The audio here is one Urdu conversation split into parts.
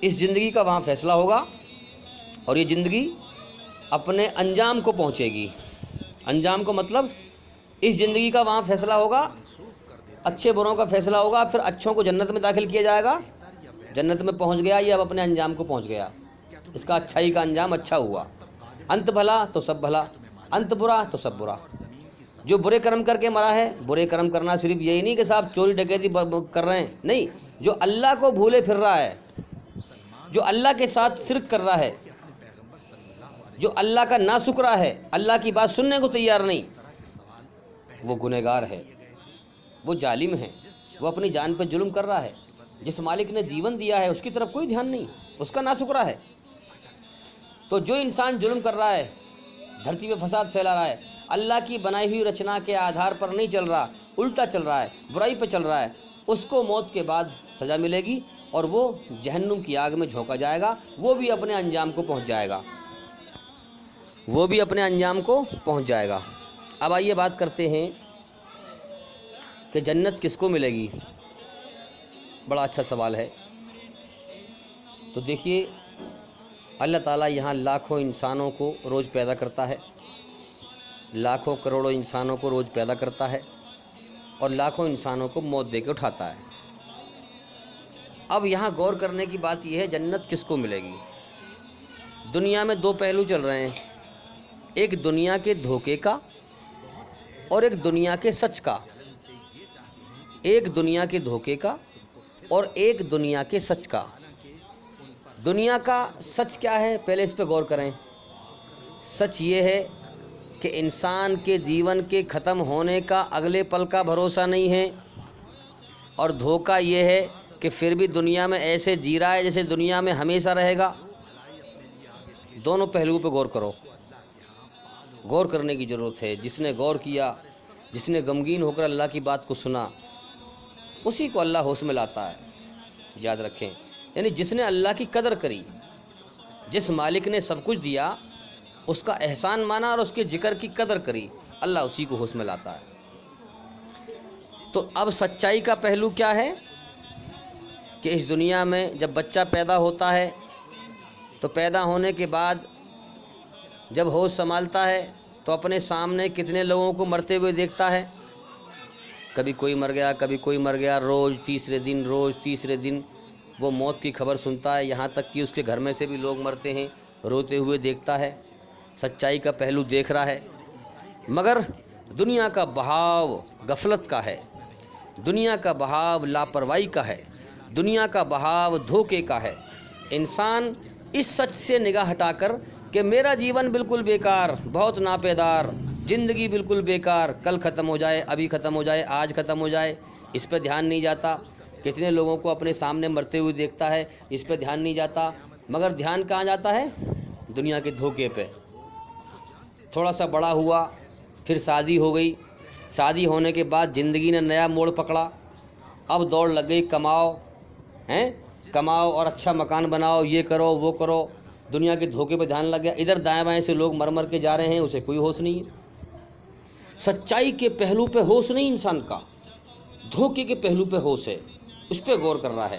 اس زندگی کا وہاں فیصلہ ہوگا اور یہ زندگی اپنے انجام کو پہنچے گی۔ انجام کو مطلب اس زندگی کا وہاں فیصلہ ہوگا، اچھے بروں کا فیصلہ ہوگا، پھر اچھوں کو جنت میں داخل کیا جائے گا، جنت میں پہنچ گیا، یہ اب اپنے انجام کو پہنچ گیا، اس کا اچھائی کا انجام اچھا ہوا۔ انت بھلا تو سب بھلا، انت برا تو سب برا۔ جو برے کرم کر کے مرا ہے، برے کرم کرنا صرف یہی نہیں کہ صاحب چوری ڈکیتی کر رہے ہیں، نہیں، جو اللہ کو بھولے پھر رہا ہے، جو اللہ کے ساتھ شرک کر رہا ہے، جو اللہ کا ناشکرا ہے، اللہ کی بات سننے کو تیار نہیں، وہ گنہگار ہے، وہ ظالم ہے، وہ اپنی جان پہ ظلم کر رہا ہے۔ جس مالک نے جیون دیا ہے اس کی طرف کوئی دھیان نہیں، اس کا ناشکرا ہے۔ تو جو انسان ظلم کر رہا ہے، دھرتی پہ فساد پھیلا رہا ہے، اللہ کی بنائی ہوئی رچنا کے آدھار پر نہیں چل رہا، الٹا چل رہا ہے، برائی پہ چل رہا ہے، اس کو موت کے بعد سزا ملے گی اور وہ جہنم کی آگ میں جھونکا جائے گا، وہ بھی اپنے انجام کو پہنچ جائے گا، وہ بھی اپنے انجام کو پہنچ جائے گا۔ اب آئیے بات کرتے ہیں کہ جنت کس کو ملے گی۔ بڑا اچھا سوال ہے۔ تو دیکھیے، اللہ تعالیٰ یہاں لاکھوں انسانوں کو روز پیدا کرتا ہے، لاکھوں کروڑوں انسانوں کو روز پیدا کرتا ہے اور لاکھوں انسانوں کو موت دے کے اٹھاتا ہے۔ اب یہاں غور کرنے کی بات یہ ہے، جنت کس کو ملے گی۔ دنیا میں دو پہلو چل رہے ہیں، ایک دنیا کے دھوکے کا اور ایک دنیا کے سچ کا، ایک دنیا کے دھوکے کا اور ایک دنیا کے سچ کا۔ دنیا کا سچ کیا ہے، پہلے اس پہ غور کریں۔ سچ یہ ہے کہ انسان کے جیون کے ختم ہونے کا اگلے پل کا بھروسہ نہیں ہے، اور دھوکہ یہ ہے کہ پھر بھی دنیا میں ایسے جی رہا ہے جیسے دنیا میں ہمیشہ رہے گا۔ دونوں پہلوؤں پہ غور کرو، غور کرنے کی ضرورت ہے۔ جس نے غور کیا، جس نے غمگین ہو کر اللہ کی بات کو سنا، اسی کو اللہ ہوش میں لاتا ہے، یاد رکھیں۔ یعنی جس نے اللہ کی قدر کری، جس مالک نے سب کچھ دیا، اس کا احسان مانا اور اس کے ذکر کی قدر کری، اللہ اسی کو ہوش میں لاتا ہے۔ تو اب سچائی کا پہلو کیا ہے کہ اس دنیا میں جب بچہ پیدا ہوتا ہے تو پیدا ہونے کے بعد جب ہوش سنبھالتا ہے تو اپنے سامنے کتنے لوگوں کو مرتے ہوئے دیکھتا ہے، کبھی کوئی مر گیا، کبھی کوئی مر گیا، روز تیسرے دن وہ موت کی خبر سنتا ہے، یہاں تک کہ اس کے گھر میں سے بھی لوگ مرتے ہیں، روتے ہوئے دیکھتا ہے، سچائی کا پہلو دیکھ رہا ہے۔ مگر دنیا کا بہاؤ غفلت کا ہے، دنیا کا بہاؤ لاپرواہی کا ہے، دنیا کا بہاؤ دھوکے کا ہے۔ انسان اس سچ سے نگاہ ہٹا کر کہ میرا جیون بالکل بیکار، بہت ناپیدار، زندگی بالکل بیکار، کل ختم ہو جائے، ابھی ختم ہو جائے، آج ختم ہو جائے، اس پہ دھیان نہیں جاتا۔ کتنے لوگوں کو اپنے سامنے مرتے ہوئے دیکھتا ہے، اس پہ دھیان نہیں جاتا، مگر دھیان کہاں جاتا ہے؟ دنیا کے دھوکے پہ۔ تھوڑا سا بڑا ہوا، پھر شادی ہو گئی، شادی ہونے کے بعد زندگی نے نیا موڑ پکڑا، اب دوڑ لگ گئی، کماؤ اور اچھا مکان بناؤ، یہ کرو وہ کرو، دنیا کے دھوکے پہ دھیان لگ گیا، ادھر دائیں بائیں سے لوگ مر کے جا رہے ہیں، اسے کوئی ہوش نہیں ہے۔ سچائی کے پہلو پہ ہوش نہیں انسان کا، دھوکے کے پہلو پہ ہوش ہے، اس پہ غور کر رہا ہے۔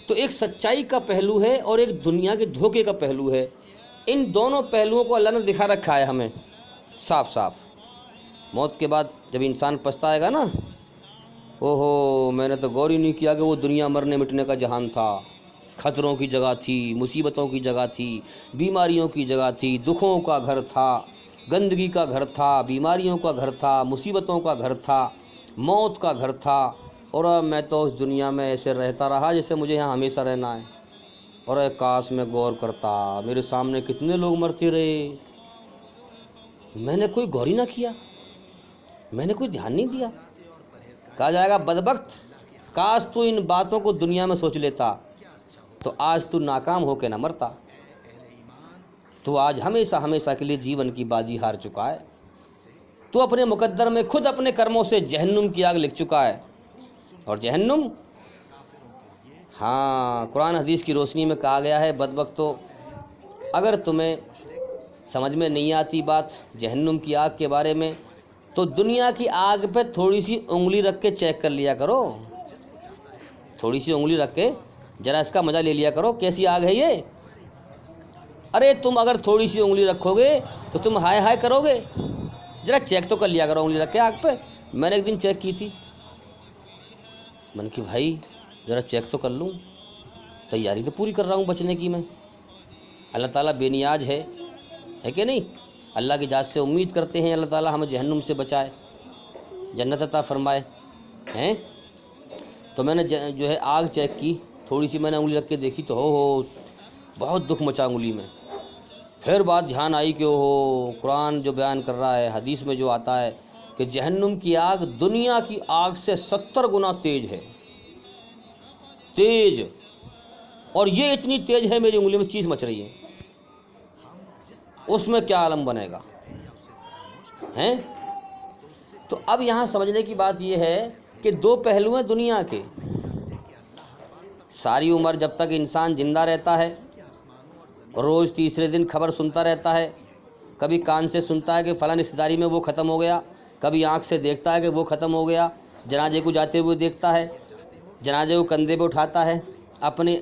تو ایک سچائی کا پہلو ہے اور ایک دنیا کے دھوکے کا پہلو ہے۔ ان دونوں پہلوؤں کو اللہ نے دکھا رکھا ہے ہمیں صاف صاف۔ موت کے بعد جب انسان پچھتائے گا نا، اوہو میں نے تو غور ہی نہیں کیا کہ وہ دنیا مرنے مٹنے کا جہان تھا، خطروں کی جگہ تھی، مصیبتوں کی جگہ تھی، بیماریوں کی جگہ تھی، دکھوں کا گھر تھا، گندگی کا گھر تھا، بیماریوں کا گھر تھا، مصیبتوں کا گھر تھا، موت کا گھر تھا، اور میں تو اس دنیا میں ایسے رہتا رہا جیسے مجھے یہاں ہمیشہ رہنا ہے۔ اور کاش میں غور کرتا، میرے سامنے کتنے لوگ مرتے رہے، میں نے کوئی غور ہی نہ کیا، میں نے کوئی دھیان نہیں دیا۔ کہا جائے گا بدبخت، کاش تو ان باتوں کو دنیا میں سوچ لیتا تو آج تو ناکام ہو کے نہ مرتا، تو آج ہمیشہ کے لیے جیون کی بازی ہار چکا ہے، تو اپنے مقدر میں خود اپنے کرموں سے جہنم کی آگ لکھ چکا ہے۔ اور جہنم، ہاں، قرآن حدیث کی روشنی میں کہا گیا ہے، بدبختو، اگر تمہیں سمجھ میں نہیں آتی بات جہنم کی آگ کے بارے میں تو دنیا کی آگ پہ تھوڑی سی انگلی رکھ کے چیک کر لیا کرو، تھوڑی سی انگلی رکھ کے ذرا اس کا مزہ لے لیا کرو، کیسی آگ ہے یہ؟ ارے تم اگر تھوڑی سی انگلی رکھو گے تو تم ہائے ہائے کرو گے، ذرا چیک تو کر لیا کرو انگلی رکھ کے آگ پہ۔ میں نے ایک دن چیک کی تھی، میں نے کہ بھائی ذرا چیک تو کر لوں، تیاری تو پوری کر رہا ہوں بچنے کی میں۔ اللہ تعالیٰ بے نیاز ہے کہ نہیں؟ اللہ کی ذات سے امید کرتے ہیں اللہ تعالیٰ ہمیں جہنم سے بچائے، جنت عطا فرمائے ہیں۔ تو میں نے جو ہے آگ چیک کی، تھوڑی سی میں نے انگلی رکھ کے دیکھی تو ہو بہت دکھ مچا انگلی میں۔ پھر بات دھیان آئی کہ قرآن جو بیان کر رہا ہے، حدیث میں جو آتا ہے کہ جہنم کی آگ دنیا کی آگ سے 70 گنا تیز ہے، تیز، اور یہ اتنی تیز ہے میری انگلی میں چیز مچ رہی ہے، اس میں کیا عالم بنے گا ہیں؟ تو اب یہاں سمجھنے کی بات یہ ہے کہ دو پہلو ہیں دنیا کے۔ ساری عمر جب تک انسان زندہ رہتا ہے، روز تیسرے دن خبر سنتا رہتا ہے، کبھی کان سے سنتا ہے کہ فلاں رشتہ داری میں وہ ختم ہو گیا، کبھی آنکھ سے دیکھتا ہے کہ وہ ختم ہو گیا، جنازے کو جاتے ہوئے دیکھتا ہے، جنازے کو کندھے پہ اٹھاتا ہے، اپنی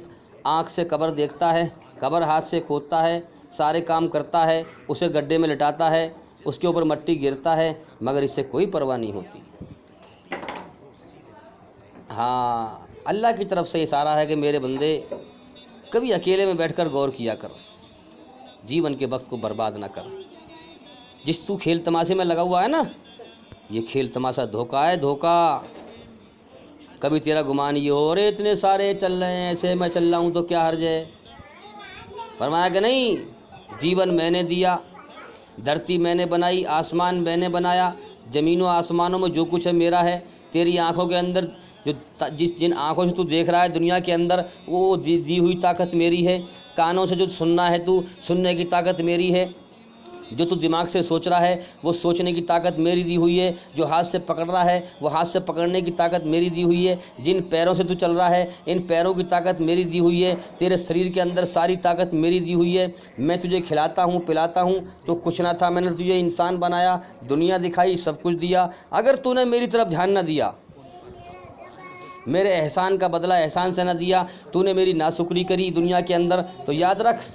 آنکھ سے قبر دیکھتا ہے، قبر ہاتھ سے کھودتا ہے، سارے کام کرتا ہے، اسے گڈھے میں لٹاتا ہے، اس کے اوپر مٹی گرتا ہے، مگر اس سے کوئی پرواہ نہیں ہوتی۔ ہاں، اللہ کی طرف سے اشارہ ہے کہ میرے بندے کبھی اکیلے میں بیٹھ کر غور کیا کر، جیون کے وقت کو برباد نہ کر۔ جس تو کھیل تماشے میں لگا ہوا ہے نا، یہ کھیل تماشا دھوکہ ہے، دھوکہ۔ کبھی تیرا گمان یہ ہو ارے اتنے سارے چل رہے ہیں، ایسے میں چل رہا ہوں تو کیا حرج ہے؟ فرمایا کہ نہیں، جیون میں نے دیا، دھرتی میں نے بنائی، آسمان میں نے بنایا، زمین و آسمانوں میں جو کچھ ہے میرا ہے۔ تیری آنکھوں کے اندر جن آنکھوں سے تو دیکھ رہا ہے دنیا کے اندر، وہ دی ہوئی طاقت میری ہے۔ کانوں سے جو سننا ہے تو سننے کی طاقت میری ہے۔ جو تو دماغ سے سوچ رہا ہے وہ سوچنے کی طاقت میری دی ہوئی ہے۔ جو ہاتھ سے پکڑ رہا ہے وہ ہاتھ سے پکڑنے کی طاقت میری دی ہوئی ہے۔ جن پیروں سے تو چل رہا ہے ان پیروں کی طاقت میری دی ہوئی ہے۔ تیرے شریر کے اندر ساری طاقت میری دی ہوئی ہے۔ میں تجھے کھلاتا ہوں پلاتا ہوں تو کچھ نہ تھا، میں نے تجھے انسان بنایا، دنیا دکھائی، سب کچھ دیا۔ اگر تو نے میری طرف دھیان نہ دیا، میرے احسان کا بدلہ احسان سے نہ دیا، تو نے میری ناشکری کری دنیا کے اندر، تو یاد رکھ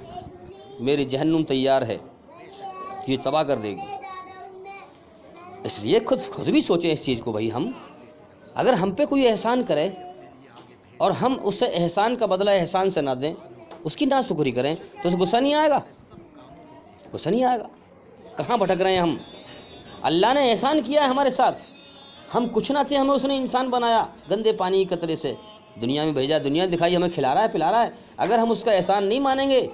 میری جہنم تیار ہے، یہ تباہ کر دے گی۔ اس لیے خود بھی سوچیں اس چیز کو، بھائی ہم اگر ہم پہ کوئی احسان کرے اور ہم اسے احسان کا بدلہ احسان سے نہ دیں، اس کی ناشکری کریں، تو اسے غصہ نہیں آئے گا؟ غصہ نہیں آئے گا؟ کہاں بھٹک رہے ہیں ہم؟ اللہ نے احسان کیا ہے ہمارے ساتھ، ہم کچھ نہ تھے، ہمیں اس نے انسان بنایا، گندے پانی کے قطرے سے دنیا میں بھیجا، دنیا دکھائی، ہمیں کھلا رہا ہے پلا رہا ہے۔ اگر ہم اس کا احسان نہیں مانیں گے،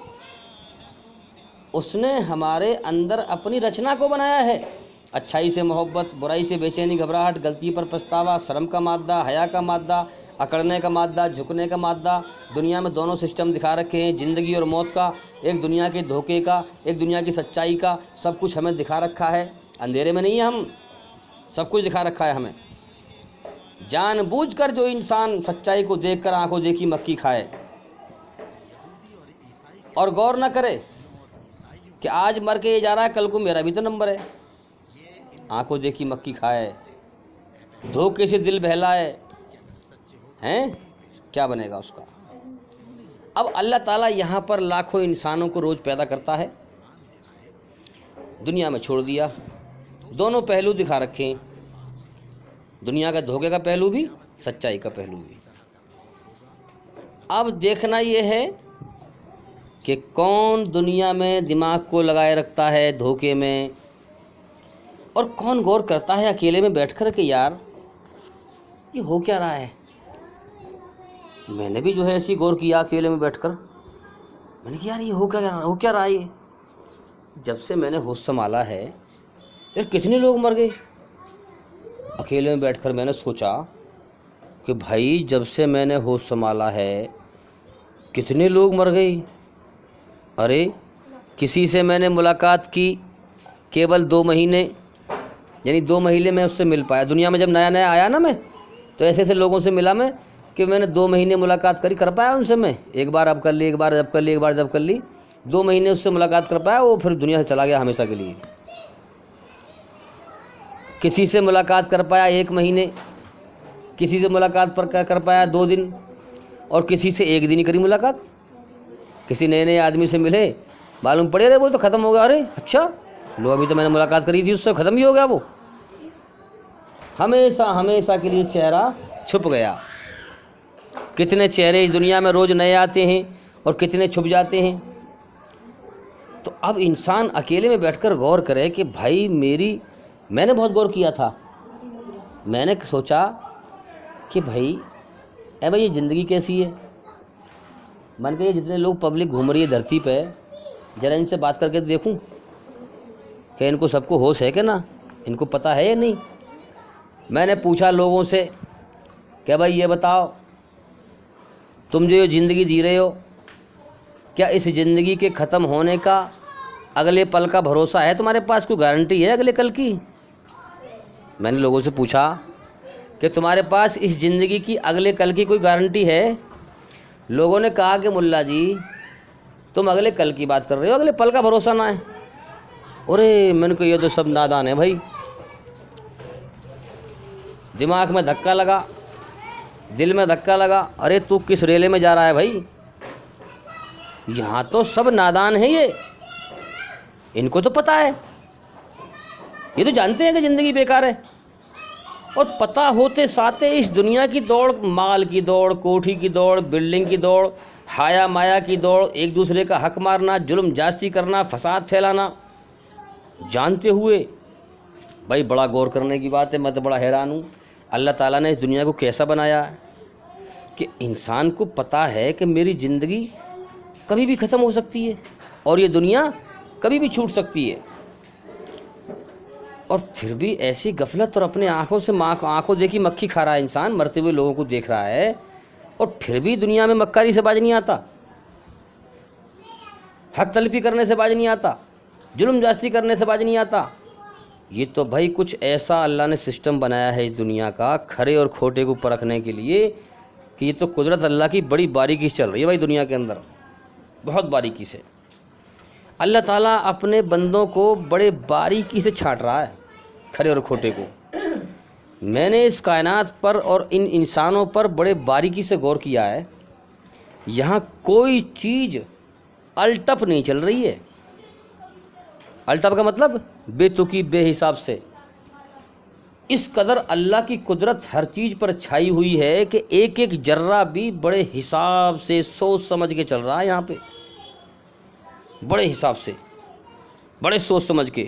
اس نے ہمارے اندر اپنی رچنا کو بنایا ہے، اچھائی سے محبت، برائی سے بے چینی گھبراہٹ، غلطی پر پچھتاوا، شرم کا مادہ، حیا کا مادہ، اکڑنے کا مادہ، جھکنے کا مادہ۔ دنیا میں دونوں سسٹم دکھا رکھے ہیں، زندگی اور موت کا، ایک دنیا کے دھوکے کا، ایک دنیا کی سچائی کا، سب کچھ ہمیں دکھا رکھا ہے، اندھیرے میں نہیں ہے ہم، سب کچھ دکھا رکھا ہے ہمیں۔ جان بوجھ کر جو انسان سچائی کو دیکھ کر آنکھوں دیکھی مکی کھائے اور غور نہ کرے کہ آج مر کے یہ جا رہا ہے، کل کو میرا بھی تو نمبر ہے، آنکھوں دیکھی مکی کھائے، دھوکے سے دل بہلائے، ہیں کیا بنے گا اس کا؟ اب اللہ تعالیٰ یہاں پر لاکھوں انسانوں کو روز پیدا کرتا ہے، دنیا میں چھوڑ دیا، دونوں پہلو دکھا رکھے ہیں، دنیا کا دھوکے کا پہلو بھی، سچائی کا پہلو بھی۔ اب دیکھنا یہ ہے کہ کون دنیا میں دماغ کو لگائے رکھتا ہے دھوکے میں، اور کون غور کرتا ہے اکیلے میں بیٹھ کر کہ یار یہ ہو کیا رہا ہے۔ میں نے بھی جو ہے ایسی غور کیا اکیلے میں بیٹھ کر، میں نے کہا یار یہ ہو کیا رہا ہے یہ۔ جب سے میں نے ہوش سنبھالا ہے یار کتنے لوگ مر گئے، اکیلے میں بیٹھ کر میں نے سوچا کہ بھائی جب سے میں نے ہوش سنبھالا ہے کتنے لوگ مر گئے۔ ارے کسی سے میں نے ملاقات کی کیول 2 مہینے، یعنی 2 مہینے میں اس سے مل پایا۔ دنیا میں جب نیا نیا آیا نا میں، تو ایسے ایسے لوگوں سے ملا میں کہ میں نے 2 مہینے ملاقات کر پایا ان سے، میں ایک بار اب کر لی، ایک بار جب کر لی، ایک بار جب کر لی، 2 مہینے اس سے ملاقات کر پایا، وہ پھر دنیا سے چلا گیا ہمیشہ کے لیے۔ کسی سے ملاقات کر پایا 1 مہینے، کسی سے ملاقات کر پایا 2 دن، اور کسی سے ایک دن ہی کری ملاقات، کسی نئے نئے آدمی سے ملے، معلوم پڑے رہے وہ تو ختم ہو گیا، ارے اچھا لو ابھی تو میں نے ملاقات کری تھی اس سے ختم ہی ہو گیا، وہ ہمیشہ ہمیشہ کے لیے چہرہ چھپ گیا۔ کتنے چہرے اس دنیا میں روز نئے آتے ہیں اور کتنے چھپ جاتے ہیں۔ تو اب انسان اکیلے میں بیٹھ کر غور کرے کہ بھائی میں نے بہت غور کیا تھا، میں نے سوچا کہ بھائی یہ زندگی کیسی ہے؟ من کے یہ جتنے لوگ پبلک گھوم رہی ہے دھرتی پہ، ذرا ان سے بات کر کے دیکھوں کہ ان کو سب کو ہوش ہے کہ نا، ان کو پتہ ہے یا نہیں۔ میں نے پوچھا لوگوں سے کہ بھائی یہ بتاؤ، تم جو یہ زندگی جی رہے ہو، کیا اس زندگی کے ختم ہونے کا اگلے پل کا بھروسہ ہے تمہارے پاس؟ کوئی گارنٹی ہے اگلے کل کی؟ میں نے لوگوں سے پوچھا کہ تمہارے پاس اس زندگی کی اگلے کل کی کوئی گارنٹی ہے؟ لوگوں نے کہا کہ ملا جی تم اگلے کل کی بات کر رہے ہو، اگلے پل کا بھروسہ نہ ہے۔ ارے میں نے کہا یہ تو سب نادان ہے بھائی۔ دماغ میں دھکا لگا، دل میں دھکا لگا، ارے تو کس ریلے میں جا رہا ہے بھائی؟ یہاں تو سب نادان ہیں، یہ ان کو تو پتہ ہے، یہ تو جانتے ہیں کہ زندگی بیکار ہے، اور پتہ ہوتے ساتھ اس دنیا کی دوڑ، مال کی دوڑ، کوٹھی کی دوڑ، بلڈنگ کی دوڑ، حیا مایا کی دوڑ، ایک دوسرے کا حق مارنا، ظلم جاستی کرنا، فساد پھیلانا، جانتے ہوئے بھائی بڑا غور کرنے کی بات ہے۔ میں تو بڑا حیران ہوں اللہ تعالیٰ نے اس دنیا کو کیسا بنایا ہے کہ انسان کو پتہ ہے کہ میری زندگی کبھی بھی ختم ہو سکتی ہے اور یہ دنیا کبھی بھی چھوٹ سکتی ہے، اور پھر بھی ایسی غفلت اور اپنے آنکھوں سے آنکھوں دیکھی مکھی کھا رہا ہے انسان، مرتے ہوئے لوگوں کو دیکھ رہا ہے، اور پھر بھی دنیا میں مکاری سے باز نہیں آتا، حق تلفی کرنے سے باز نہیں آتا، ظلم جاستی کرنے سے باز نہیں آتا۔ یہ تو بھائی کچھ ایسا اللہ نے سسٹم بنایا ہے اس دنیا کا کھرے اور کھوٹے کو پرکھنے کے لیے کہ یہ تو قدرت اللہ کی بڑی باریکی سے چل رہی ہے بھائی دنیا کے اندر، بہت باریکی سے۔ اللہ تعالیٰ اپنے بندوں کو بڑے باریکی سے چھانٹ رہا ہے، کھرے اور کھوٹے کو۔ میں نے اس کائنات پر اور ان انسانوں پر بڑے باریکی سے غور کیا ہے، یہاں کوئی چیز الٹپ نہیں چل رہی ہے۔ الٹپ کا مطلب بے تکی، بے حساب سے۔ اس قدر اللہ کی قدرت ہر چیز پر چھائی ہوئی ہے کہ ایک ایک ذرہ بھی بڑے حساب سے سوچ سمجھ کے چل رہا ہے یہاں پہ، بڑے حساب سے، بڑے سوچ سمجھ کے۔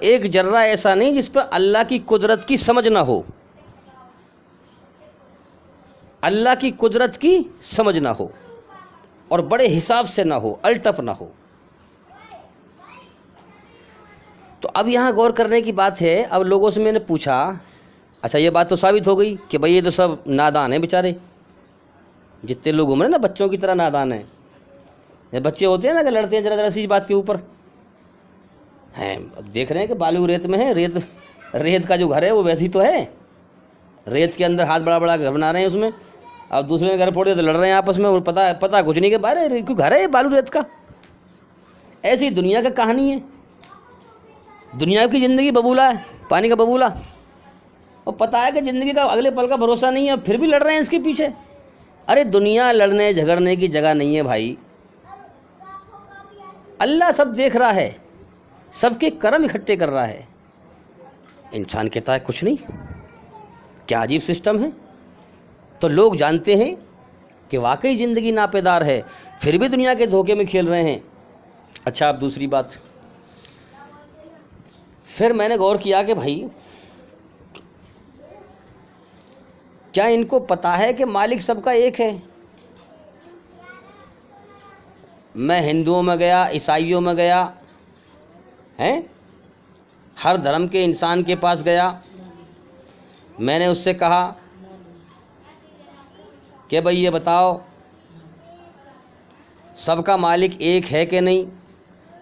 ایک ذرہ ایسا نہیں جس پہ اللہ کی قدرت کی سمجھ نہ ہو، اللہ کی قدرت کی سمجھ نہ ہو، اور بڑے حساب سے نہ ہو، الٹپ نہ ہو۔ تو اب یہاں غور کرنے کی بات ہے۔ اب لوگوں سے میں نے پوچھا، اچھا یہ بات تو ثابت ہو گئی کہ بھئی یہ تو سب نادان ہیں بیچارے، جتنے لوگ گھوم رہے ہیں نا بچوں کی طرح نادان ہیں۔ یہ بچے ہوتے ہیں نا کہ لڑتے ہیں ذرا ذرا سی بات کے اوپر، ہیں دیکھ رہے ہیں کہ بالو ریت میں ہے، ریت کا جو گھر ہے وہ ویسی تو ہے، ریت کے اندر ہاتھ بڑا بڑا گھر بنا رہے ہیں اس میں، اب دوسرے کے گھر پھوڑے تو لڑ رہے ہیں آپس میں، اور پتہ کچھ نہیں کہ بارے کیوں گھر ہے یہ بالو ریت کا۔ ایسی دنیا کا کہانی ہے، دنیا کی زندگی ببولا ہے، پانی کا ببولا، اور پتہ ہے کہ زندگی کا اگلے پل کا بھروسہ نہیں ہے، پھر بھی لڑ رہے ہیں اس کے پیچھے۔ ارے دنیا لڑنے جھگڑنے کی جگہ نہیں ہے بھائی، اللہ سب دیکھ رہا ہے، سب کے کرم اکٹھے کر رہا ہے۔ انسان کہتا ہے کچھ نہیں، کیا عجیب سسٹم ہے۔ تو لوگ جانتے ہیں کہ واقعی زندگی ناپیدار ہے، پھر بھی دنیا کے دھوکے میں کھیل رہے ہیں۔ اچھا اب دوسری بات، پھر میں نے غور کیا کہ بھائی کیا ان کو پتہ ہے کہ مالک سب کا ایک ہے؟ میں ہندوؤں میں گیا، عیسائیوں میں گیا، ہر دھرم کے انسان کے پاس گیا، میں نے اس سے کہا کہ بھئی یہ بتاؤ سب کا مالک ایک ہے کہ نہیں؟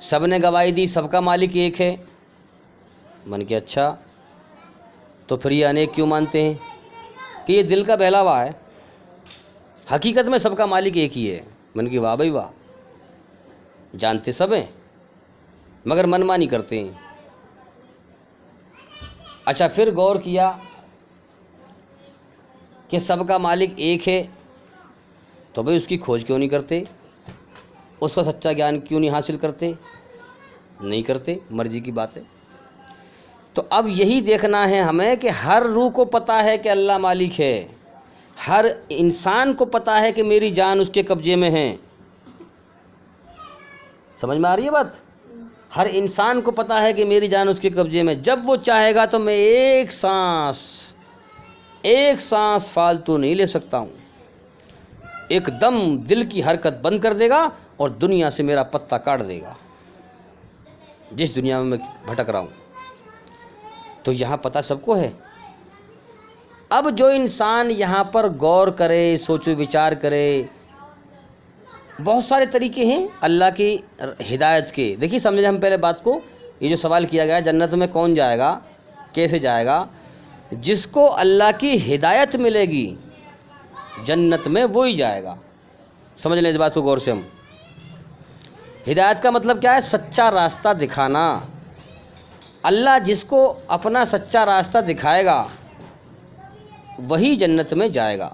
سب نے گواہی دی سب کا مالک ایک ہے۔ من کے اچھا تو پھر یہ انیک کیوں مانتے ہیں؟ کہ یہ دل کا بہلاوا ہے، حقیقت میں سب کا مالک ایک ہی ہے۔ من کی واہ بھائی واہ، جانتے سب ہیں مگر من مانی کرتے ہیں۔ اچھا پھر غور کیا کہ سب کا مالک ایک ہے، تو بھئی اس کی کھوج کیوں نہیں کرتے؟ اس کا سچا گیان کیوں نہیں حاصل کرتے؟ نہیں کرتے، مرضی کی بات ہے۔ تو اب یہی دیکھنا ہے ہمیں کہ ہر روح کو پتہ ہے کہ اللہ مالک ہے، ہر انسان کو پتہ ہے کہ میری جان اس کے قبضے میں ہے۔ سمجھ میں آ رہی ہے بات؟ ہر انسان کو پتہ ہے کہ میری جان اس کے قبضے میں، جب وہ چاہے گا تو میں ایک سانس فالتو نہیں لے سکتا ہوں، ایک دم دل کی حرکت بند کر دے گا اور دنیا سے میرا پتہ کاٹ دے گا، جس دنیا میں بھٹک رہا ہوں۔ تو یہاں پتہ سب کو ہے۔ اب جو انسان یہاں پر غور کرے، سوچ و وچار کرے، بہت سارے طریقے ہیں اللہ کی ہدایت کے۔ دیکھیے سمجھیں ہم پہلے بات کو، یہ جو سوال کیا گیا جنت میں کون جائے گا، کیسے جائے گا؟ جس کو اللہ کی ہدایت ملے گی جنت میں وہی جائے گا۔ سمجھ لیں اس بات کو غور سے ہم۔ ہدایت کا مطلب کیا ہے؟ سچا راستہ دکھانا۔ اللہ جس کو اپنا سچا راستہ دکھائے گا وہی جنت میں جائے گا۔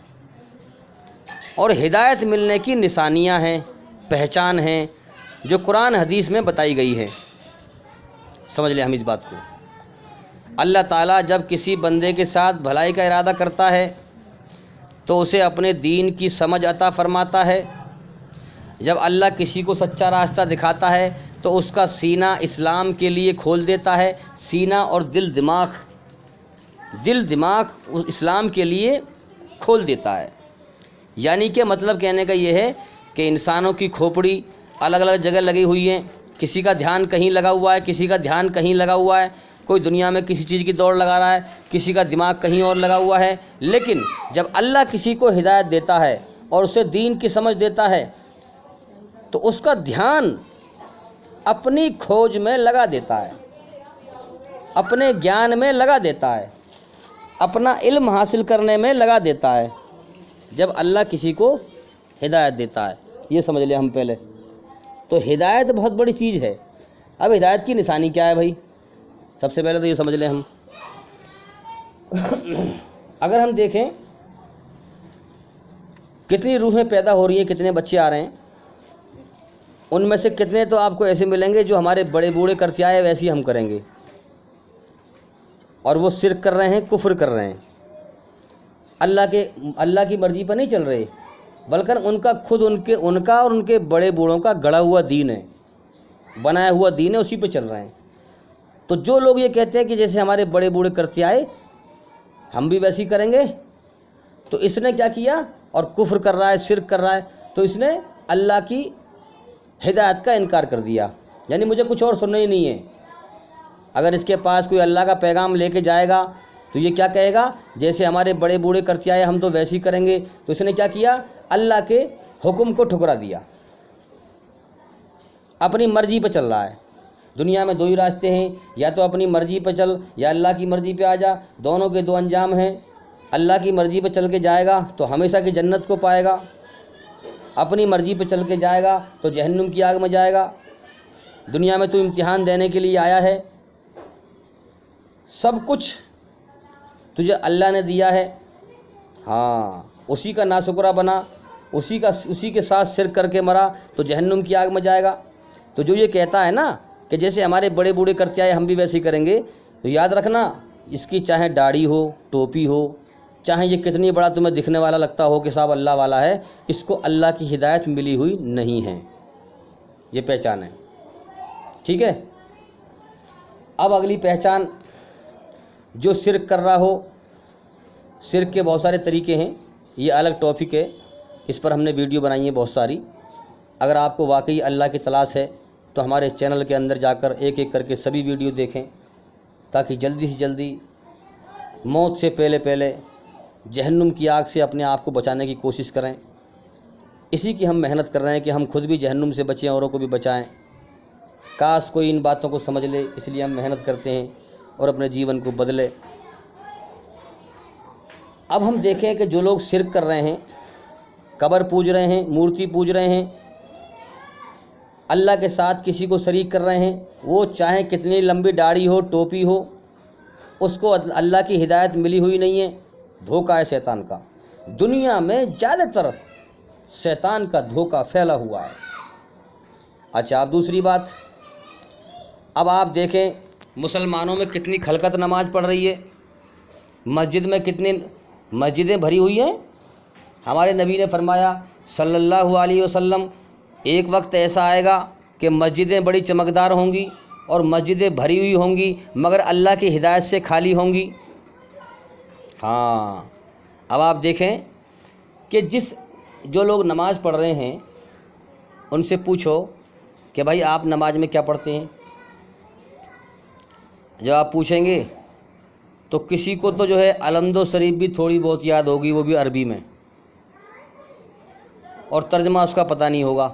اور ہدایت ملنے کی نشانیاں ہیں، پہچان ہیں، جو قرآن حدیث میں بتائی گئی ہے۔ سمجھ لیں ہم اس بات کو۔ اللہ تعالیٰ جب کسی بندے کے ساتھ بھلائی کا ارادہ کرتا ہے تو اسے اپنے دین کی سمجھ عطا فرماتا ہے۔ جب اللہ کسی کو سچا راستہ دکھاتا ہے تو اس کا سینہ اسلام کے لیے کھول دیتا ہے، سینہ اور دل دماغ اسلام کے لیے کھول دیتا ہے۔ یعنی کہ مطلب کہنے کا یہ ہے کہ انسانوں کی کھوپڑی الگ الگ جگہ لگی ہوئی ہیں، کسی کا دھیان کہیں لگا ہوا ہے، کسی کا دھیان کہیں لگا ہوا ہے، کوئی دنیا میں کسی چیز کی دوڑ لگا رہا ہے، کسی کا دماغ کہیں اور لگا ہوا ہے۔ لیکن جب اللہ کسی کو ہدایت دیتا ہے اور اسے دین کی سمجھ دیتا ہے تو اس کا دھیان اپنی کھوج میں لگا دیتا ہے، اپنے گیان میں لگا دیتا ہے، اپنا علم حاصل کرنے میں لگا دیتا ہے جب اللہ کسی کو ہدایت دیتا ہے۔ یہ سمجھ لیں ہم پہلے تو ہدایت بہت بڑی چیز ہے۔ اب ہدایت کی نشانی کیا ہے بھائی؟ سب سے پہلے تو یہ سمجھ لیں ہم، اگر ہم دیکھیں کتنی روحیں پیدا ہو رہی ہیں، کتنے بچے آ رہے ہیں، ان میں سے کتنے تو آپ کو ایسے ملیں گے جو ہمارے بڑے بوڑھے کرتے آئے ویسے ہی ہم کریں گے، اور وہ شرک کر رہے ہیں، کفر کر رہے ہیں، اللہ کی مرضی پر نہیں چل رہے، بلکہ ان کا اور ان کے بڑے بوڑھوں کا گڑا ہوا دین ہے، بنایا ہوا دین ہے، اسی پہ چل رہے ہیں۔ تو جو لوگ یہ کہتے ہیں کہ جیسے ہمارے بڑے بوڑھے کرتے آئے ہم بھی ویسے ہی کریں گے، تو اس نے کیا کیا؟ اور کفر کر رہا ہے، شرک کر رہا ہے، تو اس نے اللہ کی ہدایت کا انکار کر دیا، یعنی مجھے کچھ اور سننا ہی نہیں ہے۔ اگر اس کے پاس کوئی اللہ کا پیغام لے کے جائے گا تو یہ کیا کہے گا؟ جیسے ہمارے بڑے بوڑھے کرتے آئے ہم تو ویسے ہی کریں گے۔ تو اس نے کیا کیا؟ اللہ کے حکم کو ٹھکرا دیا، اپنی مرضی پہ چل رہا ہے۔ دنیا میں دو ہی راستے ہیں، یا تو اپنی مرضی پہ چل یا اللہ کی مرضی پہ آ جا، دونوں کے دو انجام ہیں۔ اللہ کی مرضی پہ چل کے جائے گا تو ہمیشہ کی جنت کو پائے گا، اپنی مرضی پہ چل کے جائے گا تو جہنم کی آگ میں جائے گا۔ دنیا میں تو امتحان دینے کے لیے آیا ہے، سب کچھ تجھے اللہ نے دیا ہے، ہاں اسی کا ناشکرہ بنا، اسی کے ساتھ شرک کر کے مرا تو جہنم کی آگ میں جائے گا۔ تو جو یہ کہتا ہے نا کہ جیسے ہمارے بڑے بوڑھے کرتے آئے ہم بھی ویسے ہی کریں گے، تو یاد رکھنا اس کی چاہے داڑھی ہو، ٹوپی ہو، چاہے یہ کتنی بڑا تمہیں دکھنے والا لگتا ہو کہ صاحب اللہ والا ہے، اس کو اللہ کی ہدایت ملی ہوئی نہیں ہے، یہ پہچان ہے۔ ٹھیک ہے، اب اگلی پہچان، جو شرک کر رہا ہو، شرک کے بہت سارے طریقے ہیں، یہ الگ ٹاپک ہے، اس پر ہم نے ویڈیو بنائی ہیں بہت ساری۔ اگر آپ کو واقعی اللہ کی تلاش ہے تو ہمارے چینل کے اندر جا کر ایک ایک کر کے سبھی ویڈیو دیکھیں، تاکہ جلدی سے جلدی موت سے پہلے جہنم کی آگ سے اپنے آپ کو بچانے کی کوشش کریں۔ اسی کی ہم محنت کر رہے ہیں کہ ہم خود بھی جہنم سے بچیں، اوروں کو بھی بچائیں۔ کاش کوئی ان باتوں کو سمجھ لے، اس لیے ہم محنت کرتے ہیں اور اپنے جیون کو بدلے۔ اب ہم دیکھیں کہ جو لوگ شرک کر رہے ہیں، قبر پوج رہے ہیں، مورتی پوج رہے ہیں، اللہ کے ساتھ کسی کو شریک کر رہے ہیں، وہ چاہے کتنی لمبی داڑھی ہو، ٹوپی ہو، اس کو اللہ کی ہدایت ملی ہوئی نہیں ہے، دھوکہ ہے شیطان کا۔ دنیا میں زیادہ تر شیطان کا دھوکہ پھیلا ہوا ہے۔ اچھا، اب دوسری بات، اب آپ دیکھیں مسلمانوں میں کتنی خلقت نماز پڑھ رہی ہے، مسجد میں کتنی مسجدیں بھری ہوئی ہیں۔ ہمارے نبی نے فرمایا صلی اللہ علیہ وسلم، ایک وقت ایسا آئے گا کہ مسجدیں بڑی چمکدار ہوں گی اور مسجدیں بھری ہوئی ہوں گی مگر اللہ کی ہدایت سے خالی ہوں گی۔ ہاں، اب آپ دیکھیں کہ جو لوگ نماز پڑھ رہے ہیں ان سے پوچھو کہ بھائی آپ نماز میں کیا پڑھتے ہیں؟ جب آپ پوچھیں گے تو کسی کو تو جو ہے الحمد و شریف بھی تھوڑی بہت یاد ہوگی، وہ بھی عربی میں، اور ترجمہ اس کا پتہ نہیں ہوگا۔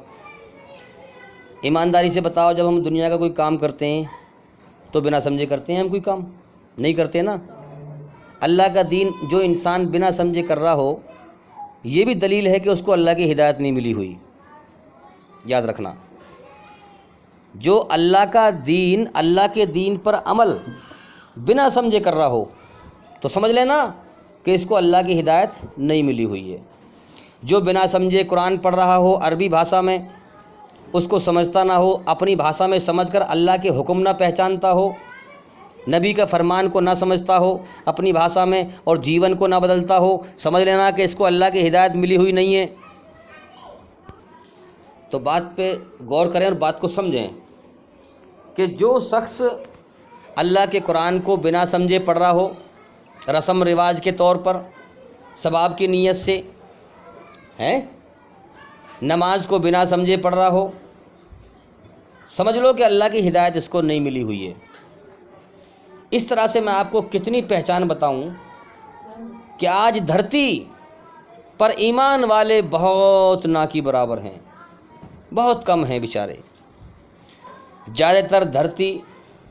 ایمانداری سے بتاؤ، جب ہم دنیا کا کوئی کام کرتے ہیں تو بنا سمجھے کرتے ہیں؟ ہم کوئی کام نہیں کرتے نا۔ اللہ کا دین جو انسان بنا سمجھے کر رہا ہو، یہ بھی دلیل ہے کہ اس کو اللہ کی ہدایت نہیں ملی ہوئی۔ یاد رکھنا، جو اللہ کا دین، اللہ کے دین پر عمل بنا سمجھے کر رہا ہو تو سمجھ لینا کہ اس کو اللہ کی ہدایت نہیں ملی ہوئی ہے۔ جو بنا سمجھے قرآن پڑھ رہا ہو عربی بھاشا میں، اس کو سمجھتا نہ ہو، اپنی بھاشا میں سمجھ کر اللہ کے حکم نہ پہچانتا ہو، نبی کا فرمان کو نہ سمجھتا ہو اپنی بھاشا میں اور جیون کو نہ بدلتا ہو، سمجھ لینا کہ اس کو اللہ کی ہدایت ملی ہوئی نہیں ہے۔ تو بات پہ غور کریں اور بات کو سمجھیں کہ جو شخص اللہ کے قرآن کو بنا سمجھے پڑھ رہا ہو، رسم رواج کے طور پر، ثواب کی نیت سے نماز کو بنا سمجھے پڑھ رہا ہو، سمجھ لو کہ اللہ کی ہدایت اس کو نہیں ملی ہوئی ہے۔ اس طرح سے میں آپ کو کتنی پہچان بتاؤں کہ آج دھرتی پر ایمان والے بہت نہ کی برابر ہیں، بہت کم ہیں بیچارے۔ زیادہ تر دھرتی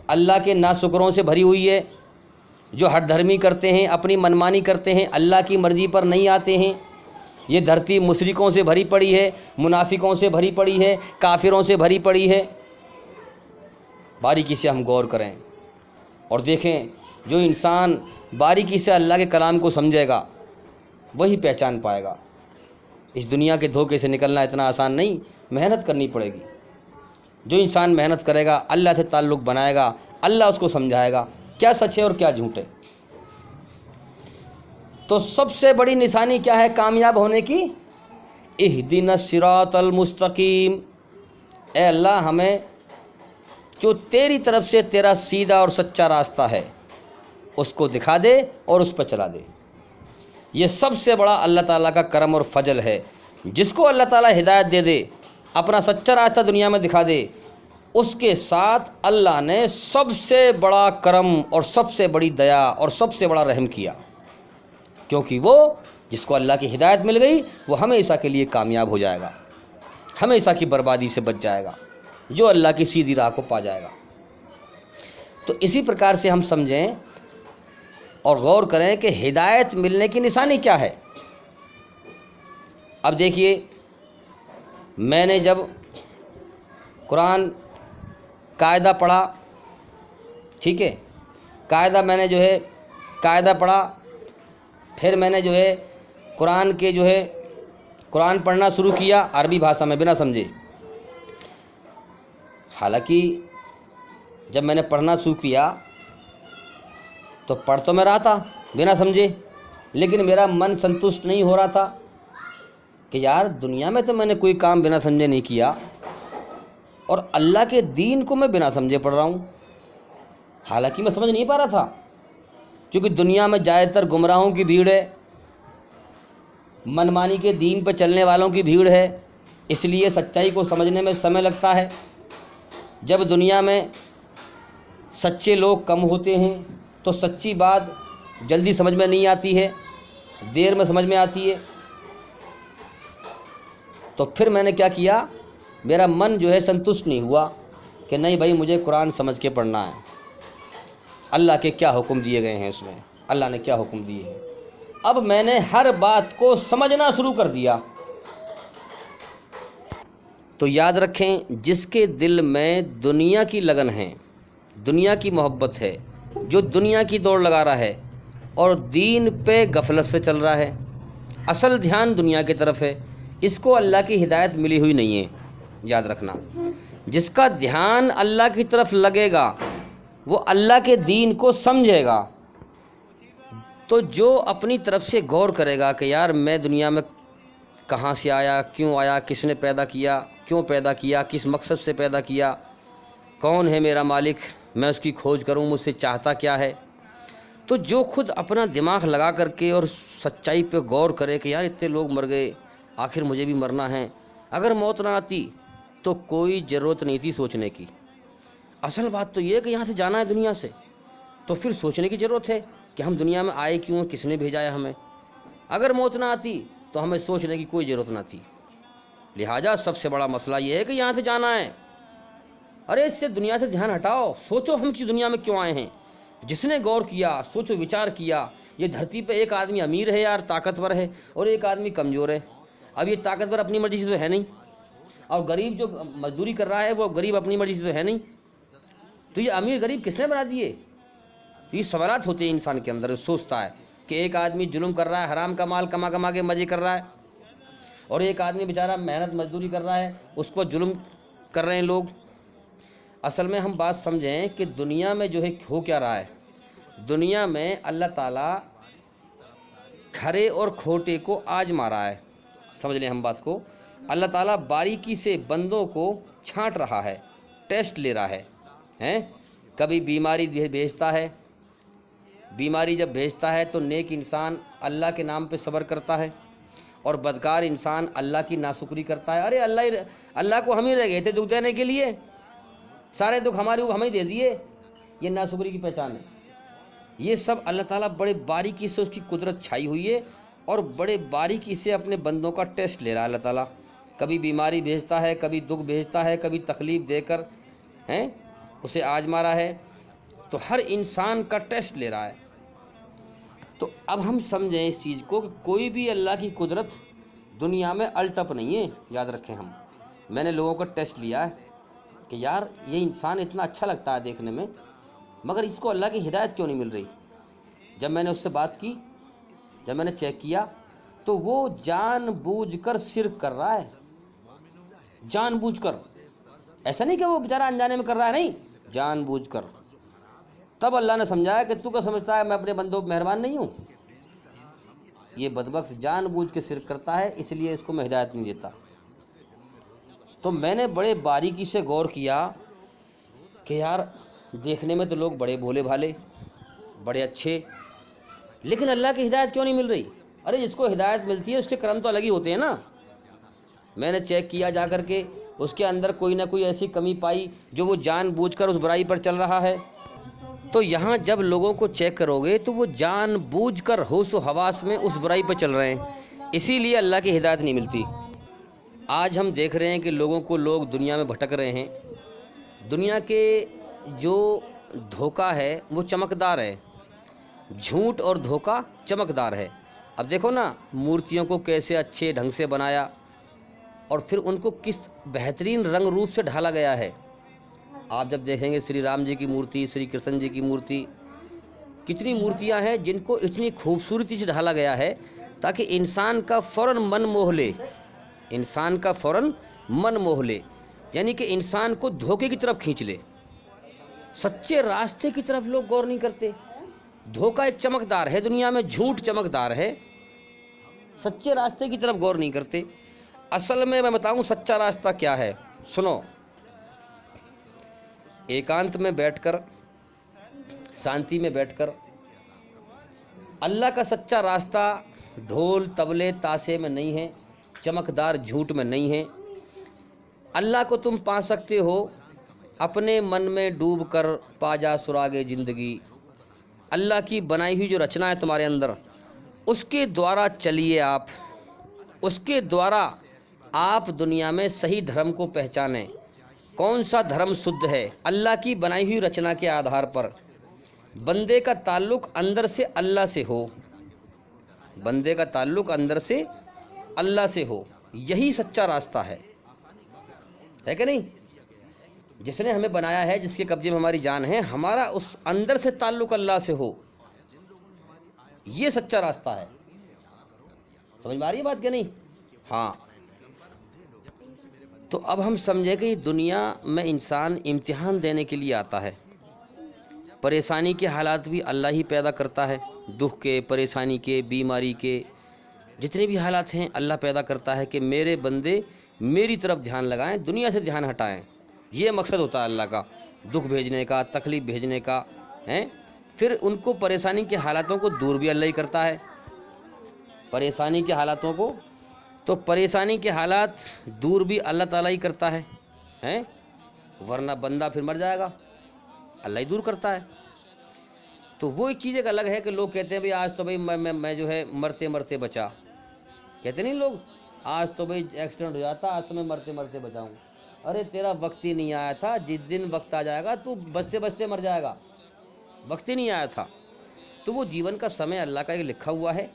اللہ کے ناشکروں سے بھری ہوئی ہے، جو ہٹ دھرمی کرتے ہیں، اپنی منمانی کرتے ہیں، اللہ کی مرضی پر نہیں آتے ہیں۔ یہ دھرتی مشرکوں سے بھری پڑی ہے، منافقوں سے بھری پڑی ہے، کافروں سے بھری پڑی ہے۔ باریکی سے ہم غور کریں اور دیکھیں، جو انسان باریکی سے اللہ کے کلام کو سمجھے گا وہی پہچان پائے گا۔ اس دنیا کے دھوکے سے نکلنا اتنا آسان نہیں، محنت کرنی پڑے گی۔ جو انسان محنت کرے گا، اللہ سے تعلق بنائے گا، اللہ اس کو سمجھائے گا کیا سچ ہے اور کیا جھوٹ ہے۔ تو سب سے بڑی نشانی کیا ہے کامیاب ہونے کی؟ اہدنا الصراط المستقیم، اے اللہ ہمیں جو تیری طرف سے تیرا سیدھا اور سچا راستہ ہے اس کو دکھا دے اور اس پر چلا دے۔ یہ سب سے بڑا اللہ تعالیٰ کا کرم اور فضل ہے۔ جس کو اللہ تعالیٰ ہدایت دے دے، اپنا سچا راستہ دنیا میں دکھا دے، اس کے ساتھ اللہ نے سب سے بڑا کرم اور سب سے بڑی دیا اور سب سے بڑا رحم کیا، کیونکہ وہ جس کو اللہ کی ہدایت مل گئی وہ ہمیشہ کے لیے کامیاب ہو جائے گا، ہمیشہ کی بربادی سے بچ جائے گا، جو اللہ کی سیدھی راہ کو پا جائے گا۔ تو اسی پرکار سے ہم سمجھیں اور غور کریں کہ ہدایت ملنے کی نشانی کیا ہے۔ اب دیکھیے، میں نے جب قرآن قاعدہ پڑھا، ٹھیک ہے، قاعدہ میں نے جو ہے قاعدہ پڑھا، پھر میں نے جو ہے قرآن کے جو ہے قرآن پڑھنا شروع کیا عربی بھاشا میں بنا سمجھے۔ حالانکہ جب میں نے پڑھنا شروع کیا تو پڑھ تو میں رہا تھا بنا سمجھے، لیکن میرا من سنتشٹ نہیں ہو رہا تھا کہ یار دنیا میں تو میں نے کوئی کام بنا سمجھے نہیں کیا اور اللہ کے دین کو میں بنا سمجھے پڑھ رہا ہوں۔ حالانکہ میں سمجھ نہیں پا رہا تھا، کیونکہ دنیا میں زیادہ تر گمراہوں کی بھیڑ ہے، منمانی کے دین پہ چلنے والوں کی بھیڑ ہے، اس لیے سچائی کو سمجھنے میں سمے لگتا ہے۔ جب دنیا میں سچے لوگ کم ہوتے ہیں تو سچی بات جلدی سمجھ میں نہیں آتی ہے، دیر میں سمجھ میں آتی ہے۔ تو پھر میں نے کیا کیا، میرا من جو ہے سنتشٹ نہیں ہوا کہ نہیں بھائی مجھے قرآن سمجھ کے پڑھنا ہے، اللہ کے کیا حکم دیے گئے ہیں اس میں، اللہ نے کیا حکم دیے ہیں۔ اب میں نے ہر بات کو سمجھنا شروع کر دیا۔ تو یاد رکھیں، جس کے دل میں دنیا کی لگن ہے، دنیا کی محبت ہے، جو دنیا کی دوڑ لگا رہا ہے اور دین پہ غفلت سے چل رہا ہے، اصل دھیان دنیا کی طرف ہے، اس کو اللہ کی ہدایت ملی ہوئی نہیں ہے، یاد رکھنا۔ جس کا دھیان اللہ کی طرف لگے گا وہ اللہ کے دین کو سمجھے گا۔ تو جو اپنی طرف سے غور کرے گا کہ یار میں دنیا میں کہاں سے آیا، کیوں آیا، کس نے پیدا کیا، کیوں پیدا کیا، کس مقصد سے پیدا کیا، کون ہے میرا مالک، میں اس کی کھوج کروں، مجھ سے چاہتا کیا ہے۔ تو جو خود اپنا دماغ لگا کر کے اور سچائی پہ غور کرے کہ یار اتنے لوگ مر گئے، آخر مجھے بھی مرنا ہے، اگر موت نہ آتی تو کوئی ضرورت نہیں تھی سوچنے کی۔ اصل بات تو یہ ہے کہ یہاں سے جانا ہے دنیا سے، تو پھر سوچنے کی ضرورت ہے کہ ہم دنیا میں آئے کیوں، کس نے بھیجا ہے ہمیں۔ اگر موت نہ آتی تو ہمیں سوچنے کی کوئی ضرورت نہ تھی۔ لہٰذا سب سے بڑا مسئلہ یہ ہے کہ یہاں سے جانا ہے۔ ارے اس سے دنیا سے دھیان ہٹاؤ، سوچو ہم کی دنیا میں کیوں آئے ہیں۔ جس نے غور کیا، سوچو وچار کیا، یہ دھرتی پہ ایک آدمی امیر ہے یار، طاقتور ہے، اور ایک آدمی کمزور ہے۔ اب یہ طاقتور اپنی مرضی سے تو ہے نہیں، اور غریب جو مزدوری کر رہا ہے وہ غریب اپنی مرضی سے تو ہے نہیں۔ تو یہ امیر غریب کس نے بنا دیے؟ یہ سوالات ہوتے ہیں انسان کے اندر، سوچتا ہے کہ ایک آدمی ظلم کر رہا ہے، حرام کا مال کما کما کے مزے کر رہا ہے، اور ایک آدمی بیچارہ محنت مزدوری کر رہا ہے، اس کو ظلم کر رہے ہیں لوگ۔ اصل میں ہم بات سمجھیں کہ دنیا میں جو ہے ہو کیا رہا ہے۔ دنیا میں اللہ تعالیٰ کھرے اور کھوٹے کو آزما رہا ہے، سمجھ لیں ہم بات کو۔ اللہ تعالیٰ باریکی سے بندوں کو چھانٹ رہا ہے، ٹیسٹ لے رہا ہے۔ کبھی بیماری بھیجتا ہے، بیماری جب بھیجتا ہے تو نیک انسان اللہ کے نام پہ صبر کرتا ہے، اور بدکار انسان اللہ کی ناشکری کرتا ہے۔ ارے اللہ کو ہم ہی رہ گئے تھے دکھ دینے کے لیے، سارے دکھ ہمارے ہم ہی دے دیے، یہ ناشکری کی پہچان ہے۔ یہ سب اللہ تعالیٰ بڑے باریکی سے اس کی قدرت چھائی ہوئی ہے، اور بڑے باریکی سے اپنے بندوں کا ٹیسٹ لے رہا ہے اللہ تعالیٰ۔ کبھی بیماری بھیجتا ہے، کبھی دکھ بھیجتا ہے، کبھی تکلیف دے کر اسے آزما رہا ہے، تو ہر انسان کا ٹیسٹ لے رہا ہے۔ تو اب ہم سمجھیں اس چیز کو کہ کوئی بھی اللہ کی قدرت دنیا میں الٹپ نہیں ہے، یاد رکھیں ہم۔ میں نے لوگوں کا ٹیسٹ لیا ہے کہ یار یہ انسان اتنا اچھا لگتا ہے دیکھنے میں، مگر اس کو اللہ کی ہدایت کیوں نہیں مل رہی۔ جب میں نے اس سے بات کی، جب میں نے چیک کیا، تو وہ جان بوجھ کر شرک کر رہا ہے، جان بوجھ کر۔ ایسا نہیں کہ وہ بیچارہ انجانے میں کر رہا ہے، نہیں، جان بوجھ کر۔ تب اللہ نے سمجھایا کہ تو کیا سمجھتا ہے میں اپنے بندوں پہ مہربان نہیں ہوں؟ یہ بدبخت جان بوجھ کے شرک کرتا ہے، اس لیے اس کو میں ہدایت نہیں دیتا۔ تو میں نے بڑے باریکی سے غور کیا کہ یار دیکھنے میں تو لوگ بڑے بھولے بھالے، بڑے اچھے، لیکن اللہ کی ہدایت کیوں نہیں مل رہی؟ ارے جس کو ہدایت ملتی ہے اس کے کرم تو الگ ہی ہوتے ہیں نا۔ میں نے چیک کیا جا کر کے، اس کے اندر کوئی نہ کوئی ایسی کمی پائی جو وہ جان بوجھ کر اس برائی پر چل رہا ہے۔ تو یہاں جب لوگوں کو چیک کرو گے تو وہ جان بوجھ کر ہوش و حواس میں اس برائی پر چل رہے ہیں، اسی لیے اللہ کی ہدایت نہیں ملتی۔ آج ہم دیکھ رہے ہیں کہ لوگ دنیا میں بھٹک رہے ہیں۔ دنیا کے جو دھوکہ ہے وہ چمکدار ہے، جھوٹ اور دھوکہ چمکدار ہے۔ اب دیکھو نا، مورتیوں کو کیسے اچھے ڈھنگ سے بنایا، اور پھر ان کو کس بہترین رنگ روپ سے ڈھالا گیا ہے۔ آپ جب دیکھیں گے شری رام جی کی مورتی، شری کرشن جی کی مورتی، کتنی مورتیاں ہیں جن کو اتنی خوبصورتی سے ڈھالا گیا ہے تاکہ انسان کا فوراً من موہ لے، انسان کا فوراً من موہ لے، یعنی کہ انسان کو دھوکے کی طرف کھینچ لے۔ سچے راستے کی طرف لوگ غور نہیں کرتے۔ دھوکہ ایک چمکدار ہے دنیا میں، جھوٹ چمکدار ہے، سچے راستے کی طرف غور نہیں کرتے۔ اصل میں بتاؤں سچا راستہ کیا ہے، سنو۔ ایکانت میں بیٹھ کر، شانتی میں بیٹھ کر، اللہ کا سچا راستہ ڈھول طبلے تاشے میں نہیں ہے، چمکدار جھوٹ میں نہیں ہے۔ اللہ کو تم پا سکتے ہو اپنے من میں ڈوب کر، پا جا سراغ زندگی۔ اللہ کی بنائی ہوئی جو رچنا ہے تمہارے اندر، اس کے دوارا چلیے آپ، اس کے دوارا آپ دنیا میں صحیح دھرم کو پہچانیں۔ کون سا دھرم شدھ ہے؟ اللہ کی بنائی ہوئی رچنا کے آدھار پر بندے کا تعلق اندر سے اللہ سے ہو، بندے کا تعلق اندر سے اللہ سے ہو، یہی سچا راستہ ہے کہ نہیں؟ جس نے ہمیں بنایا ہے، جس کے قبضے میں ہماری جان ہے، ہمارا اس اندر سے تعلق اللہ سے ہو، یہ سچا راستہ ہے۔ سمجھ میں آ رہی ہے بات کہ نہیں؟ ہاں، تو اب ہم سمجھیں کہ دنیا میں انسان امتحان دینے کے لیے آتا ہے، پریشانی کے حالات بھی اللہ ہی پیدا کرتا ہے، دکھ کے، پریشانی کے، بیماری کے، جتنے بھی حالات ہیں اللہ پیدا کرتا ہے کہ میرے بندے میری طرف دھیان لگائیں، دنیا سے دھیان ہٹائیں۔ یہ مقصد ہوتا ہے اللہ کا، دکھ بھیجنے کا، تکلیف بھیجنے کا ہیں۔ پھر ان کو پریشانی کے حالاتوں کو دور بھی اللہ ہی کرتا ہے، پریشانی کے حالاتوں کو، تو پریشانی کے حالات دور بھی اللہ تعالیٰ ہی کرتا ہے ہیں، ورنہ بندہ پھر مر جائے گا، اللہ ہی دور کرتا ہے۔ تو وہ ایک چیز ایک الگ ہے کہ لوگ کہتے ہیں بھئی آج تو بھئی میں جو ہے مرتے مرتے بچا، کہتے نہیں لوگ آج تو بھئی ایکسیڈنٹ ہو جاتا، آج تو میں مرتے مرتے بچاؤں۔ ارے تیرا وقت ہی نہیں آیا تھا، جس دن وقت آ جائے گا تو بچتے بچتے مر جائے گا، وقت ہی نہیں آیا تھا۔ تو وہ جیون کا سمے اللہ کا ایک لکھا ہوا ہے،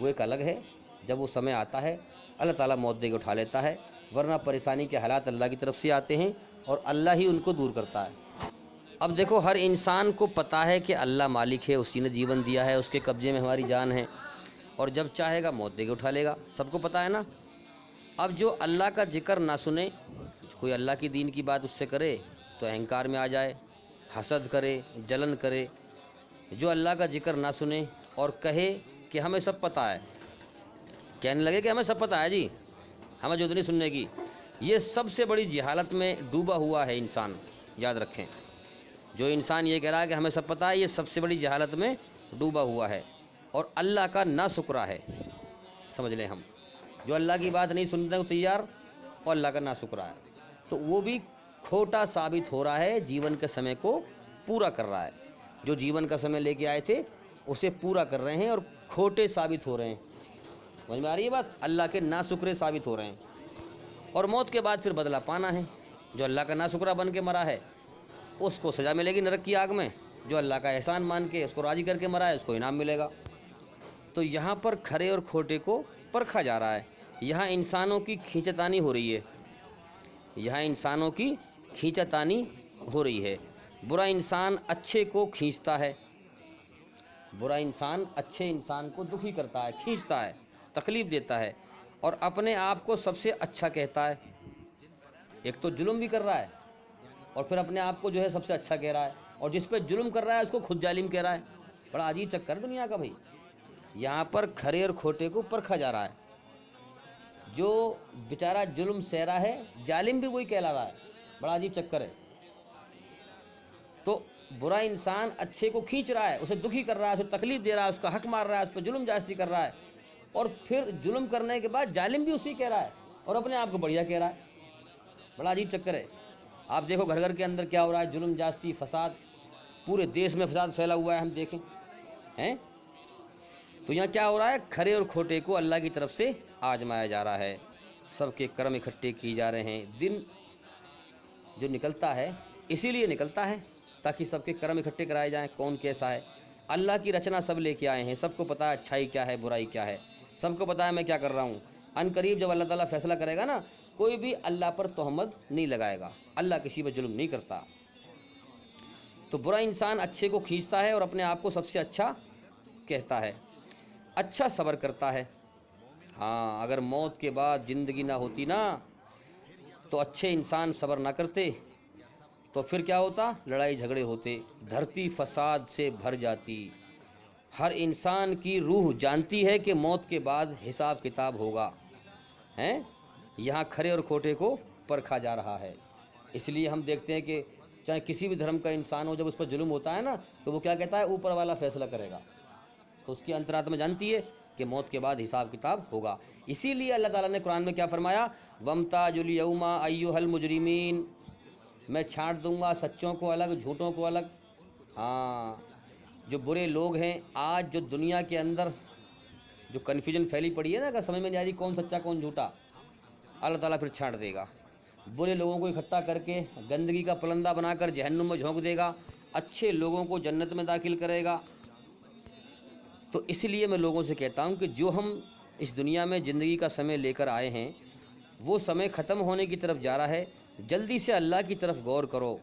وہ ایک الگ ہے۔ جب وہ سمے آتا ہے اللہ تعالیٰ موت دے کے اٹھا لیتا ہے، ورنہ پریشانی کے حالات اللہ کی طرف سے آتے ہیں اور اللہ ہی ان کو دور کرتا ہے۔ اب دیکھو ہر انسان کو پتہ ہے کہ اللہ مالک ہے، اسی نے جیون دیا ہے، اس کے قبضے میں ہماری جان ہے، اور جب چاہے گا موت دے کے اٹھا لے گا، سب کو پتہ ہے نا۔ اب جو اللہ کا ذکر نہ سنے، کوئی اللہ کی دین کی بات اس سے کرے تو اہنکار میں آ جائے، حسد کرے، جلن کرے۔ جو اللہ کا ذکر نہ سنے اور کہے کہ ہمیں سب پتہ ہے، کہنے لگے کہ ہمیں سب پتہ ہے جی، ہمیں جو نہیں سننے کی، یہ سب سے بڑی جہالت میں ڈوبا ہوا ہے انسان، یاد رکھیں۔ جو انسان یہ کہہ رہا ہے کہ ہمیں سب پتہ ہے، یہ سب سے بڑی جہالت میں ڈوبا ہوا ہے اور اللہ کا نا شکرا ہے، سمجھ لیں ہم۔ جو اللہ کی بات نہیں سننے کو تیار اور اللہ کا نا شکرا ہے، تو وہ بھی کھوٹا ثابت ہو رہا ہے، جیون کے سمے کو پورا کر رہا ہے۔ جو جیون کا سمے لے کے آئے تھے اسے پورا کر رہے ہیں اور کھوٹے ثابت ہو رہے ہیں، سمجھ میں آ رہی ہے بات؟ اللہ کے نا شکرے ثابت ہو رہے ہیں، اور موت کے بعد پھر بدلہ پانا ہے۔ جو اللہ کا نا شکرا بن کے مرا ہے اس کو سزا ملے گی نرک کی آگ میں، جو اللہ کا احسان مان کے اس کو راضی کر کے مرا ہے اس کو انعام ملے گا۔ تو یہاں پر کھرے اور کھوٹے کو پرکھا جا رہا ہے، یہاں انسانوں کی کھینچتانی ہو رہی ہے، یہاں انسانوں کی کھینچتانی ہو رہی ہے۔ برا انسان اچھے کو کھینچتا ہے، برا انسان اچھے انسان کو دکھی کرتا ہے، کھینچتا ہے، تکلیف دیتا ہے، اور اپنے آپ کو سب سے اچھا کہتا ہے۔ ایک تو ظلم بھی کر رہا ہے اور پھر اپنے آپ کو جو ہے سب سے اچھا کہہ رہا ہے، اور جس پہ ظلم کر رہا ہے اس کو خود ظالم کہہ رہا ہے۔ بڑا عجیب چکر ہے دنیا کا بھائی۔ یہاں پر کھرے اور کھوٹے کو پرکھا جا رہا ہے۔ جو بیچارہ ظلم سہ رہا ہے ظالم بھی وہی کہلا رہا ہے، بڑا عجیب چکر ہے۔ تو برا انسان اچھے کو کھینچ رہا ہے، اسے دکھی کر رہا ہے، اسے تکلیف دے رہا ہے، اس کا حق مار رہا ہے، اس پہ ظلم جاستی کر رہا ہے، اور پھر ظلم کرنے کے بعد ظالم بھی اسی کہہ رہا ہے اور اپنے آپ کو بڑھیا کہہ رہا ہے۔ بڑا عجیب چکر ہے۔ آپ دیکھو گھر گھر کے اندر کیا ہو رہا ہے، ظلم جاستی، فساد، پورے دیش میں فساد پھیلا ہوا ہے، ہم دیکھیں ہیں۔ تو یہاں کیا ہو رہا ہے، کھرے اور کھوٹے کو اللہ کی طرف سے آزمایا جا رہا ہے، سب کے کرم اکٹھے کیے جا رہے ہیں۔ دن جو نکلتا ہے اسی لیے نکلتا ہے تاکہ سب کے کرم اکٹھے کرائے جائیں، کون کیسا ہے۔ اللہ کی رچنا سب لے کے آئے ہیں، سب کو پتہ ہے اچھائی کیا ہے، برائی کیا ہے، سب کو پتہ ہے میں کیا کر رہا ہوں۔ ان قریب جب اللہ تعالیٰ فیصلہ کرے گا نا، کوئی بھی اللہ پر تہمت نہیں لگائے گا، اللہ کسی پہ ظلم نہیں کرتا۔ تو برا انسان اچھے کو کھینچتا ہے اور اپنے آپ کو سب سے اچھا کہتا ہے، اچھا صبر کرتا ہے۔ ہاں، اگر موت کے بعد زندگی نہ ہوتی نا تو اچھے انسان صبر نہ کرتے تو پھر کیا ہوتا، لڑائی جھگڑے ہوتے، دھرتی فساد سے بھر جاتی۔ ہر انسان کی روح جانتی ہے کہ موت کے بعد حساب کتاب ہوگا، ہیں۔ یہاں کھرے اور کھوٹے کو پرکھا جا رہا ہے۔ اس لیے ہم دیکھتے ہیں کہ چاہے کسی بھی دھرم کا انسان ہو، جب اس پر ظلم ہوتا ہے نا تو وہ کیا کہتا ہے، اوپر والا فیصلہ کرے گا۔ تو اس کی انترآتما جانتی ہے کہ موت کے بعد حساب کتاب ہوگا۔ اسی لیے اللہ تعالیٰ نے قرآن میں کیا فرمایا، وَامْتَازُوا الْيَوْمَ أَيُّهَا الْمُجْرِمِينَ، میں چھانٹ دوں گا سچوں کو الگ، جھوٹوں کو الگ۔ ہاں، جو برے لوگ ہیں آج جو دنیا کے اندر جو کنفیوژن پھیلی پڑی ہے نا، کہ سمجھ میں نہیں آ رہی کون سچا کون جھوٹا، اللہ تعالیٰ پھر چھانٹ دے گا۔ برے لوگوں کو اکٹھا کر کے گندگی کا پلندہ بنا کر جہنم میں جھونک دے گا، اچھے لوگوں کو جنت میں داخل کرے گا۔ تو اس لیے میں لوگوں سے کہتا ہوں کہ جو ہم اس دنیا میں زندگی کا سمے لے کر آئے ہیں وہ سمے ختم ہونے کی طرف جا رہا ہے، جلدی سے اللہ کی طرف غور کرو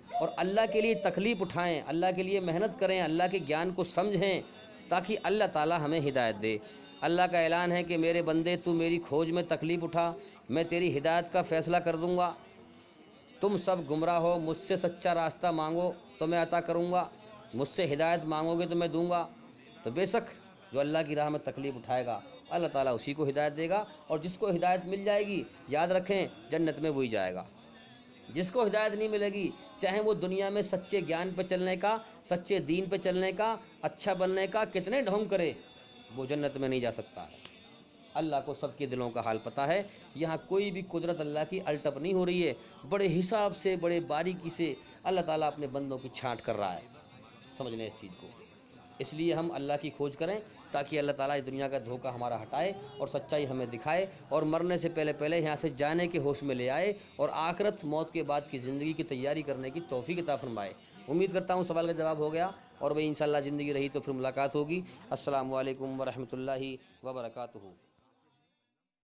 اور اللہ کے لیے تکلیف اٹھائیں، اللہ کے لیے محنت کریں، اللہ کے گیان کو سمجھیں تاکہ اللہ تعالیٰ ہمیں ہدایت دے۔ اللہ کا اعلان ہے کہ میرے بندے تو میری کھوج میں تکلیف اٹھا، میں تیری ہدایت کا فیصلہ کر دوں گا۔ تم سب گمراہ ہو، مجھ سے سچا راستہ مانگو تو میں عطا کروں گا، مجھ سے ہدایت مانگو گے تو میں دوں گا۔ تو بے شک جو اللہ کی راہ میں تکلیف اٹھائے گا اللہ تعالیٰ اسی کو ہدایت دے گا، اور جس کو ہدایت مل جائے گی یاد رکھیں جنت میں وہی جائے گا۔ جس کو ہدایت نہیں ملے گی، چاہے وہ دنیا میں سچے گیان پہ چلنے کا، سچے دین پہ چلنے کا، اچھا بننے کا کتنے ڈھونگ کرے، وہ جنت میں نہیں جا سکتا ہے۔ اللہ کو سب کے دلوں کا حال پتہ ہے، یہاں کوئی بھی قدرت اللہ کی الٹپ نہیں ہو رہی ہے، بڑے حساب سے بڑے باریکی سے اللہ تعالیٰ اپنے بندوں کی چھانٹ کر رہا ہے۔ سمجھ لیں اس چیز کو، اس لیے ہم اللہ کی کھوج کریں تاکہ اللہ تعالیٰ اس دنیا کا دھوکہ ہمارا ہٹائے اور سچائی ہمیں دکھائے، اور مرنے سے پہلے یہاں سے جانے کے ہوش میں لے آئے، اور آخرت موت کے بعد کی زندگی کی تیاری کرنے کی توفیق عطا فرمائے۔ امید کرتا ہوں سوال کا جواب ہو گیا، اور بھئی انشاءاللہ زندگی رہی تو پھر ملاقات ہوگی۔ السلام علیکم ورحمۃ اللہ وبرکاتہ۔